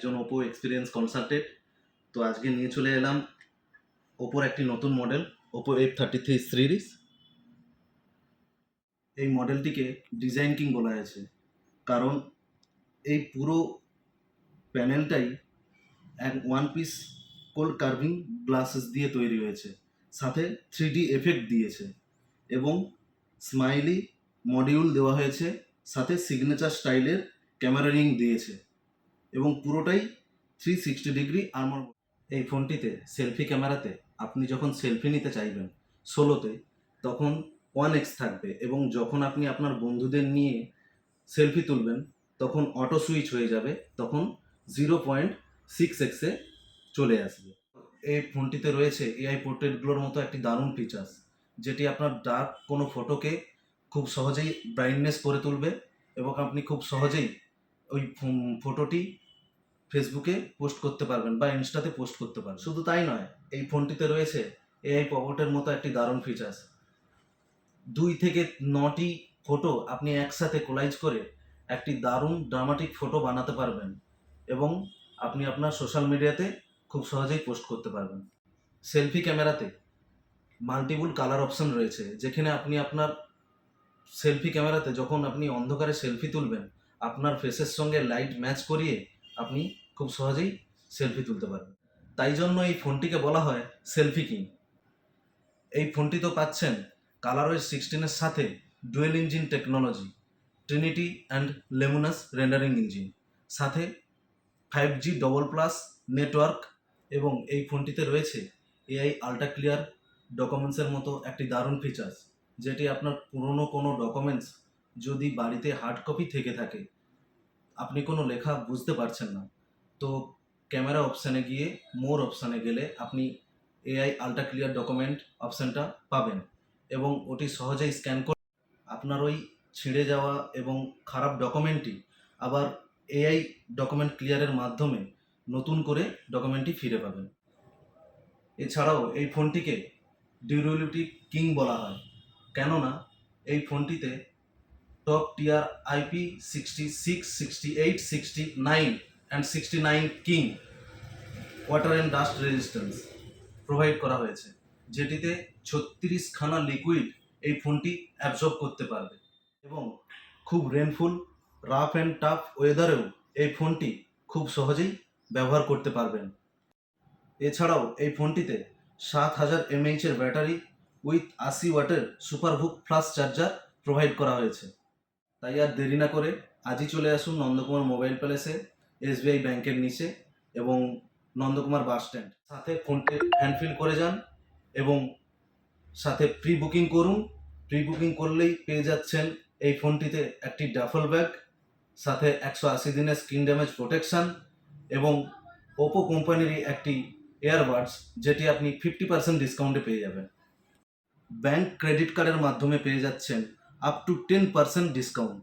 একজন Oppo experience consultant. তো আজকে নিয়ে চলে এলাম ওপোর একটি নতুন মডেল, ওপো F33 সিরিজ। এই মডেলটিকে ডিজাইন কিং বলা হয়েছে, কারণ এই পুরো প্যানেলটাই এক one piece cold carving glasses দিয়ে তৈরি হয়েছে, সাথে 3D এফেক্ট দিয়েছে এবং স্মাইলি মডিউল দেওয়া হয়েছে, সাথে সিগনেচার স্টাইলের ক্যামেরা রিং দিয়েছে এবং পুরোটাই 360 ডিগ্রি আর্মর। এই ফোনটিতে সেলফি ক্যামেরাতে আপনি যখন সেলফি নিতে চাইবেন সোলোতে, তখন 1x থাকবে এবং যখন আপনি আপনার বন্ধুদের নিয়ে সেলফি তুলবেন তখন অটো সুইচ হয়ে যাবে, তখন 0.6x-এ চলে আসবে। এই ফোনটিতে রয়েছে এআই পোর্ট্রেটগুলোর মতো একটি দারুণ ফিচার্স, যেটি আপনার ডার্ক কোনো ফটোকে খুব সহজেই ব্রাইটনেস করে তুলবে এবং আপনি খুব সহজেই ওই ফটোটি ফেসবুকে পোস্ট করতে পারবেন বা ইনস্টাতে পোস্ট করতে পারবেন। শুধু তাই নয়, এই ফোনটিতে রয়েছে এআই পকেটের মতো একটি দারুণ ফিচার্স। 2 থেকে 9টি ফটো আপনি একসাথে কোলাইজ করে একটি দারুণ ড্রামাটিক ফটো বানাতে পারবেন এবং আপনি আপনার সোশ্যাল মিডিয়াতে খুব সহজেই পোস্ট করতে পারবেন। সেলফি ক্যামেরাতে মাল্টিপল কালার অপশন রয়েছে, যেখানে আপনি আপনার সেলফি ক্যামেরাতে যখন আপনি অন্ধকারে সেলফি তুলবেন, আপনার ফেসের সঙ্গে লাইট ম্যাচ করিয়ে আপনি খুব সহজেই সেলফি তুলতে পারবেন। তাই জন্য এই ফোনটিকে বলা হয় সেলফি কিং। এই ফোনটি তো পাচ্ছেন কালারওয়েজ 16-এর সাথে dual engine technology, trinity and Lumenus rendering engine, সাথে 5G ডবল প্লাস নেটওয়ার্ক এবং এই ফোনটিতে রয়েছে এআই আল্ট্রা ক্লিয়ার ডকুমেন্টসের মতো একটি দারুণ ফিচার্স, যেটি আপনার পুরনো কোনো ডকুমেন্টস যদি বাড়িতে হার্ড কপি থেকে থাকে, আপনি কোনো লেখা বুঝতে পারছেন না, তো ক্যামেরা অপশানে গিয়ে মোর অপশানে গেলে আপনি এআই আল্ট্রা ক্লিয়ার ডকুমেন্ট অপশানটা পাবেন এবং ওটি সহজেই স্ক্যান করে আপনার ওই ছিঁড়ে যাওয়া এবং খারাপ ডকুমেন্টটি আবার এআই ডকুমেন্ট ক্লিয়ারের মাধ্যমে নতুন করে ডকুমেন্টটি ফিরে পাবেন। এছাড়াও এই ফোনটিকে ডিউরেবিলিটি কিং বলা হয়, কেননা এই ফোনটিতে টপ টিয়ার IP66, 68, 69 অ্যান্ড 69 কিং water and dust resistance provide করা হয়েছে, যেটিতে 36খানা লিকুইড এই ফোনটি অ্যাবজর্ব করতে পারবে এবং খুব রেনফুল, রাফ অ্যান্ড টাফ ওয়েদারেও এই ফোনটি খুব সহজেই ব্যবহার করতে পারবেন। এছাড়াও এই ফোনটিতে 7000 mAh-এর ব্যাটারি উইথ 80 ওয়াটের সুপারহুক ফাস্ট চার্জার প্রোভাইড করা হয়েছে। তাই আর দেরি না করে আজই চলে আসুন নন্দকুমার মোবাইল প্যালেসে, SBI ব্যাংকের নিচে এবং নন্দকুমার বাস স্ট্যান্ড। সাথে ফোনটি হ্যান্ডফিল করে যান এবং সাথে প্রি বুকিং করুন। প্রি বুকিং করলেই পেয়ে যাচ্ছেন এই ফোনটিতে একটি ডাফল ব্যাগ, সাথে 180 দিনের স্ক্রিন ড্যামেজ প্রোটেকশান এবং ওপো কোম্পানিরই একটি এয়ারবাডস, যেটি আপনি 50% ডিসকাউন্টে পেয়ে যাবেন। ব্যাংক ক্রেডিট কার্ডের মাধ্যমে পেয়ে যাচ্ছেন আপ টু 10% ডিসকাউন্ট।